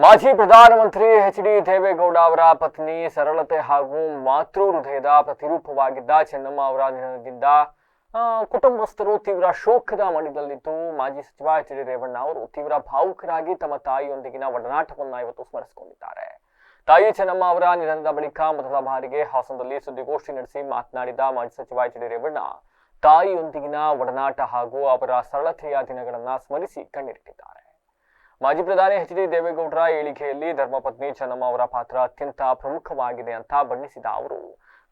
ಮಾಜಿ ಪ್ರಧಾನಮಂತ್ರಿ ಎಚ್.ಡಿ. ದೇವೇಗೌಡ ಅವರ ಪತ್ನಿ ಸರಳತೆ ಹಾಗೂ ಮಾತೃ ಹೃದಯದ ಪ್ರತಿರೂಪವಾಗಿದ್ದ ಚೆನ್ನಮ್ಮ ಅವರ ನಿಧನದಿಂದ ಕುಟುಂಬಸ್ಥರು ತೀವ್ರ ಶೋಕದ ಮಡಿಲಲ್ಲಿದ್ದು ಮಾಜಿ ಸಚಿವ ಎಚ್.ಡಿ. ರೇವಣ್ಣ ಅವರು ತೀವ್ರ ಭಾವುಕರಾಗಿ ತಮ್ಮ ತಾಯಿಯೊಂದಿಗಿನ ಒಡನಾಟವನ್ನು ಇವತ್ತು ಸ್ಮರಿಸಿಕೊಂಡಿದ್ದಾರೆ. ತಾಯಿ ಚೆನ್ನಮ್ಮ ಅವರ ನಿಧನದ ಬಳಿಕ ಮೊದಲ ಬಾರಿಗೆ ಹಾಸನದಲ್ಲಿ ಸುದ್ದಿಗೋಷ್ಠಿ ನಡೆಸಿ ಮಾತನಾಡಿದ ಮಾಜಿ ಸಚಿವ ಎಚ್.ಡಿ. ರೇವಣ್ಣ ತಾಯಿಯೊಂದಿಗಿನ ಒಡನಾಟ ಹಾಗೂ ಅವರ ಸರಳತೆಯ ದಿನಗಳನ್ನು ಸ್ಮರಿಸಿ ಕಣ್ಣೀರಿಟ್ಟಿದ್ದಾರೆ. ಮಾಜಿ ಪ್ರಧಾನಿ ಎಚ್.ಡಿ. ದೇವೇಗೌಡರ ಏಳಿಗೆಯಲ್ಲಿ ಧರ್ಮಪತ್ನಿ ಚೆನ್ನಮ್ಮ ಅವರ ಪಾತ್ರ ಅತ್ಯಂತ ಪ್ರಮುಖವಾಗಿದೆ ಅಂತ ಬಣ್ಣಿಸಿದ ಅವರು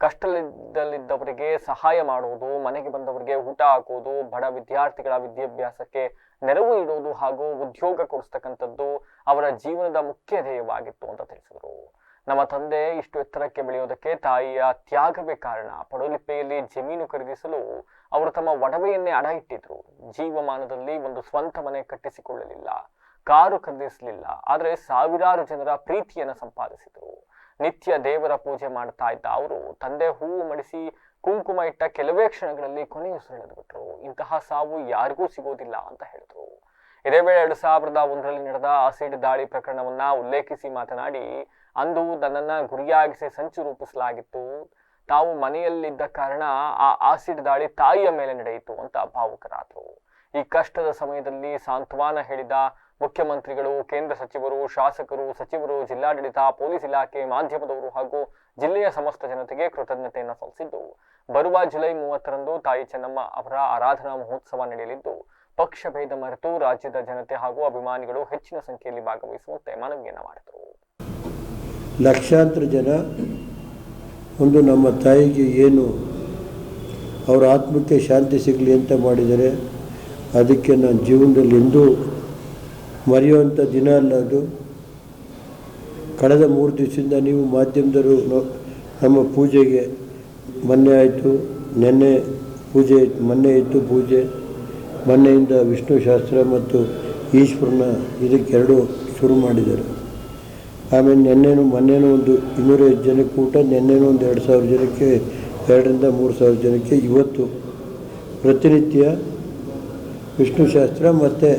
ಕಷ್ಟದಲ್ಲಿದ್ದವರಿಗೆ ಸಹಾಯ ಮಾಡುವುದು, ಮನೆಗೆ ಬಂದವರಿಗೆ ಊಟ ಹಾಕುವುದು, ಬಡ ವಿದ್ಯಾರ್ಥಿಗಳ ವಿದ್ಯಾಭ್ಯಾಸಕ್ಕೆ ನೆರವು ನೀಡುವುದು ಹಾಗೂ ಉದ್ಯೋಗ ಕೊಡಿಸ್ತಕ್ಕಂಥದ್ದು ಅವರ ಜೀವನದ ಮುಖ್ಯ ಧ್ಯೇಯವಾಗಿತ್ತು ಅಂತ ತಿಳಿಸಿದರು. ನಮ್ಮ ತಂದೆ ಇಷ್ಟು ಎತ್ತರಕ್ಕೆ ಬೆಳೆಯೋದಕ್ಕೆ ತಾಯಿಯ ತ್ಯಾಗವೇ ಕಾರಣ. ಪಡುಲಿಪ್ಪೆಯಲ್ಲಿ ಜಮೀನು ಖರೀದಿಸಲು ಅವರು ತಮ್ಮ ಒಡವೆಯನ್ನೇ ಅಡ ಇಟ್ಟಿದ್ರು. ಜೀವಮಾನದಲ್ಲಿ ಒಂದು ಸ್ವಂತ ಮನೆ ಕಟ್ಟಿಸಿಕೊಳ್ಳಲಿಲ್ಲ, ಕಾರು ಖರೀದಿಸಲಿಲ್ಲ, ಆದರೆ ಸಾವಿರಾರು ಜನರ ಪ್ರೀತಿಯನ್ನು ಸಂಪಾದಿಸಿದರು. ನಿತ್ಯ ದೇವರ ಪೂಜೆ ಮಾಡ್ತಾ ಇದ್ದ ಅವರು ತಂದೆ ಹೂವು ಮಡಿಸಿ ಕುಂಕುಮ ಇಟ್ಟ ಕೆಲವೇ ಕ್ಷಣಗಳಲ್ಲಿ ಕೊನೆಯುಸಿರೆಳೆದು ಬಿಟ್ರು. ಇಂತಹ ಸಾವು ಯಾರಿಗೂ ಸಿಗೋದಿಲ್ಲ ಅಂತ ಹೇಳಿದ್ರು. ಇದೇ ವೇಳೆ 2001ರಲ್ಲಿ ನಡೆದ ಆಸಿಡ್ ದಾಳಿ ಪ್ರಕರಣವನ್ನ ಉಲ್ಲೇಖಿಸಿ ಮಾತನಾಡಿ, ಅಂದು ನನ್ನನ್ನ ಗುರಿಯಾಗಿಸಿ ಸಂಚು ರೂಪಿಸಲಾಗಿತ್ತು. ತಾವು ಮನೆಯಲ್ಲಿದ್ದ ಕಾರಣ ಆ ಆಸಿಡ್ ದಾಳಿ ತಾಯಿಯ ಮೇಲೆ ನಡೆಯಿತು ಅಂತ ಭಾವುಕರಾದರು. ಈ ಕಷ್ಟದ ಸಮಯದಲ್ಲಿ ಸಾಂತ್ವನ ಹೇಳಿದ ಮುಖ್ಯಮಂತ್ರಿಗಳು, ಕೇಂದ್ರ ಸಚಿವರು, ಶಾಸಕರು, ಸಚಿವರು, ಜಿಲ್ಲಾಡಳಿತ, ಪೊಲೀಸ್ ಇಲಾಖೆ, ಮಾಧ್ಯಮದವರು ಹಾಗೂ ಜಿಲ್ಲೆಯ ಸಮಸ್ತ ಜನತೆಗೆ ಕೃತಜ್ಞತೆಯನ್ನು ಸಲ್ಲಿಸಿದ್ದು, ಬರುವ ಜುಲೈ 30ರಂದು ತಾಯಿ ಚೆನ್ನಮ್ಮ ಅವರ ಆರಾಧನಾ ಮಹೋತ್ಸವ ನಡೆಯಲಿದ್ದು ಪಕ್ಷ ಭೇದ ಮರೆತು ರಾಜ್ಯದ ಜನತೆ ಹಾಗೂ ಅಭಿಮಾನಿಗಳು ಹೆಚ್ಚಿನ ಸಂಖ್ಯೆಯಲ್ಲಿ ಭಾಗವಹಿಸುವಂತೆ ಮನವಿಯನ್ನು ಮಾಡಿದರು. ಲಕ್ಷಾಂತರ ಜನ ಒಂದು ನಮ್ಮ ತಾಯಿಗೆ ಏನು ಅವರ ಆತ್ಮಕ್ಕೆ ಶಾಂತಿ ಸಿಗಲಿ ಅಂತ ಮಾಡಿದರೆ ಅದಕ್ಕೆ ನಾನು ಜೀವನದಲ್ಲಿ ಎಂದೂ ಮರೆಯುವಂಥ ದಿನ ಅಲ್ಲ ಅದು. ಕಳೆದ 3 ದಿವಸದಿಂದ ನೀವು ಮಾಧ್ಯಮದವರು ನಮ್ಮ ಪೂಜೆಗೆ ಮೊನ್ನೆ ಆಯಿತು, ನೆನ್ನೆ ಪೂಜೆ, ಮೊನ್ನೆ ಇತ್ತು ಪೂಜೆ, ಮೊನ್ನೆಯಿಂದ ವಿಷ್ಣು ಶಾಸ್ತ್ರ ಮತ್ತು ಈಶ್ವರನ ಇದಕ್ಕೆರಡು ಶುರು ಮಾಡಿದ್ದಾರೆ. ಆಮೇಲೆ ಮೊನ್ನೆನೂ ಒಂದು 250 ಜನಕ್ಕೆ ಊಟ, ನೆನ್ನೆನೂ ಒಂದು 2000 ಜನಕ್ಕೆ, 2ರಿಂದ 3000 ಜನಕ್ಕೆ. ಇವತ್ತು ಪ್ರತಿನಿತ್ಯ ವಿಷ್ಣು ಶಾಸ್ತ್ರ ಮತ್ತು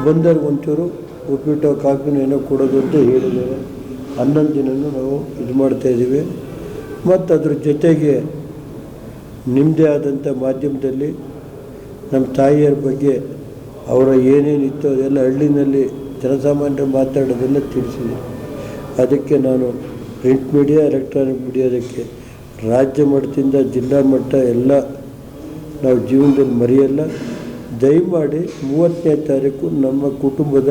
ಬಂದವ್ರಿಗೆ ಒಂಚೂರು ಉಪ್ಪಿಟ್ಟು ಕಾಫಿನೂ ಏನೋ ಕೊಡೋದು ಅಂತ ಹೇಳಿದ್ದಾರೆ. 11 ದಿನವೂ ನಾವು ಇದು ಮಾಡ್ತಾಯಿದ್ದೀವಿ. ಮತ್ತು ಅದ್ರ ಜೊತೆಗೆ ನಿಮ್ಮದೇ ಆದಂಥ ಮಾಧ್ಯಮದಲ್ಲಿ ನಮ್ಮ ತಾಯಿಯರ ಬಗ್ಗೆ ಅವರ ಏನೇನಿತ್ತು ಅದೆಲ್ಲ ಹಳ್ಳಿನಲ್ಲಿ ಜನಸಾಮಾನ್ಯರು ಮಾತಾಡೋದೆಲ್ಲ ತಿಳಿಸಿದೆ. ಅದಕ್ಕೆ ನಾನು ಪ್ರಿಂಟ್ ಮೀಡಿಯಾ, ಎಲೆಕ್ಟ್ರಾನಿಕ್ ಮೀಡಿಯಾದಕ್ಕೆ ರಾಜ್ಯ ಮಟ್ಟದಿಂದ ಜಿಲ್ಲಾ ಮಟ್ಟ ಎಲ್ಲ ನಾವು ಜೀವನದಲ್ಲಿ ಮರೆಯಲ್ಲ. ದಯಮಾಡಿ 30ನೇ ತಾರೀಕು ನಮ್ಮ ಕುಟುಂಬದ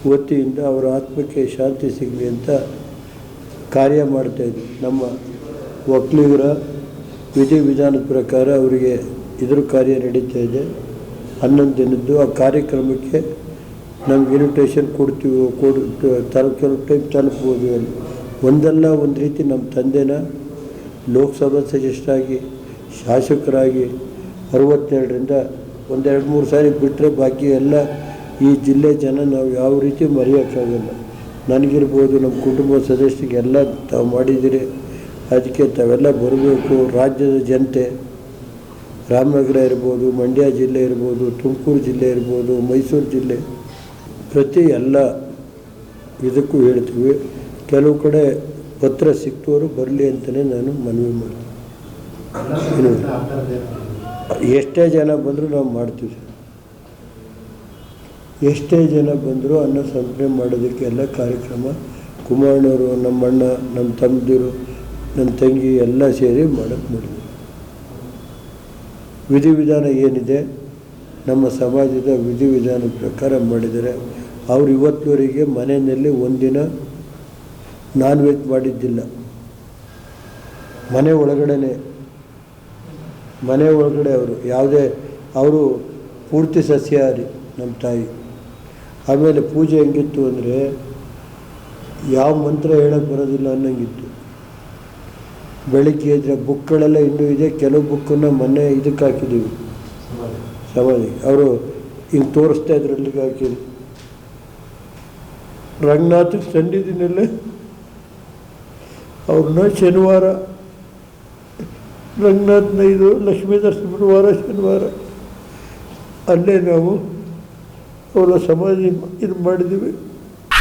ವತಿಯಿಂದ ಅವರ ಆತ್ಮಕ್ಕೆ ಶಾಂತಿ ಸಿಗಲಿ ಅಂತ ಕಾರ್ಯ ಮಾಡ್ತಾಯಿದ್ವಿ. ನಮ್ಮ ಒಕ್ಕಲಿಗರ ವಿಧಿವಿಧಾನದ ಪ್ರಕಾರ ಅವರಿಗೆ ಇದ್ರ ಕಾರ್ಯ ನಡೀತಾ ಇದೆ. 11 ದಿನದ್ದು ಆ ಕಾರ್ಯಕ್ರಮಕ್ಕೆ ನಮ್ಗೆ ಇನ್ವಿಟೇಷನ್ ಕೊಡ್ತೀವಿ, ಕೆಲವು ಟೈಮ್ ತಲುಪ್ಬೋದು. ಒಂದಲ್ಲ ಒಂದು ರೀತಿ ನಮ್ಮ ತಂದೆನ ಲೋಕಸಭಾ ಸದಸ್ಯರಾಗಿ, ಶಾಸಕರಾಗಿ 62ರಿಂದ 1-2-3 ಸಾರಿ ಬಿಟ್ಟರೆ ಬಾಕಿ ಎಲ್ಲ ಈ ಜಿಲ್ಲೆ ಜನ ನಾವು ಯಾವ ರೀತಿ ಮರೆಯೋಕ್ಕಾಗಲ್ಲ. ನನಗಿರ್ಬೋದು, ನಮ್ಮ ಕುಟುಂಬ ಸದಸ್ಯರಿಗೆಲ್ಲ ತಾವು ಮಾಡಿದ್ದೀರಿ. ಅದಕ್ಕೆ ತಾವೆಲ್ಲ ಬರಬೇಕು. ರಾಜ್ಯದ ಜನತೆ, ರಾಮನಗರ ಇರ್ಬೋದು, ಮಂಡ್ಯ ಜಿಲ್ಲೆ ಇರ್ಬೋದು, ತುಮಕೂರು ಜಿಲ್ಲೆ ಇರ್ಬೋದು, ಮೈಸೂರು ಜಿಲ್ಲೆ, ಪ್ರತಿ ಎಲ್ಲ ಇದಕ್ಕೂ ಹೇಳ್ತೀವಿ. ಕೆಲವು ಕಡೆ ಪತ್ರ ಸಿಕ್ತವರು ಬರಲಿ ಅಂತಲೇ ನಾನು ಮನವಿ ಮಾಡ್ತೀನಿ. ಎಷ್ಟೇ ಜನ ಬಂದರೂ ನಾವು ಮಾಡ್ತೀವಿ. ಎಷ್ಟೇ ಜನ ಬಂದರೂ ಅನ್ನ ಸಂತರಣೆ ಮಾಡೋದಕ್ಕೆ ಎಲ್ಲ ಕಾರ್ಯಕ್ರಮ ಕುಮಾರಣ್ಣವರು, ನಮ್ಮ ಅಣ್ಣ, ನಮ್ಮ ತಮ್ಮದಿರು, ನನ್ನ ತಂಗಿ ಎಲ್ಲ ಸೇರಿ ಮಾಡೋಕ್ಕೆ ಮಾಡಿದ್ವಿ. ವಿಧಿವಿಧಾನ ಏನಿದೆ ನಮ್ಮ ಸಮಾಜದ ವಿಧಿವಿಧಾನದ ಪ್ರಕಾರ ಮಾಡಿದ್ದಾರೆ. ಅವರು ಇವತ್ತುವರೆಗೆ ಮನೆಯಲ್ಲಿ ಒಂದಿನ ನಾನ್ ವೆಜ್ ಮಾಡಿದ್ದಿಲ್ಲ. ಮನೆ ಒಳಗಡೆ ಅವರು ಯಾವುದೇ, ಅವರು ಪೂರ್ತಿ ಸಸ್ಯಾಹಾರಿ ನಮ್ಮ ತಾಯಿ. ಆಮೇಲೆ ಪೂಜೆ ಹೆಂಗಿತ್ತು ಅಂದರೆ ಯಾವ ಮಂತ್ರ ಹೇಳೋಕ್ಕೆ ಬರೋದಿಲ್ಲ ಅನ್ನೋಂಗಿತ್ತು. ಬೆಳಗ್ಗೆ ಇದ್ದರೆ ಬುಕ್ಗಳೆಲ್ಲ ಇನ್ನೂ ಇದೆ. ಕೆಲವು ಬುಕ್ಕನ್ನು ಮೊನ್ನೆ ಇದಕ್ಕೆ ಹಾಕಿದ್ದೀವಿ, ಸಮಾಧಿ. ಅವರು ಹಿಂಗೆ ತೋರಿಸ್ತಾ ಇದ್ರು, ಅಲ್ಲಿಗೆ ಹಾಕಿದ್ರು. ರಂಗನಾಥ ಸನ್ನಿಧಿನಲ್ಲೇ ಅವ್ರನ್ನ ಶನಿವಾರ, ರಂಗನಾಥನ ಇದು ಲಕ್ಷ್ಮೀಧರ ಶನಿವಾರ ಅಲ್ಲೇ ನಾವು ಅವರ ಸಮಾಧಿ ಇದು ಮಾಡಿದ್ದೀವಿ.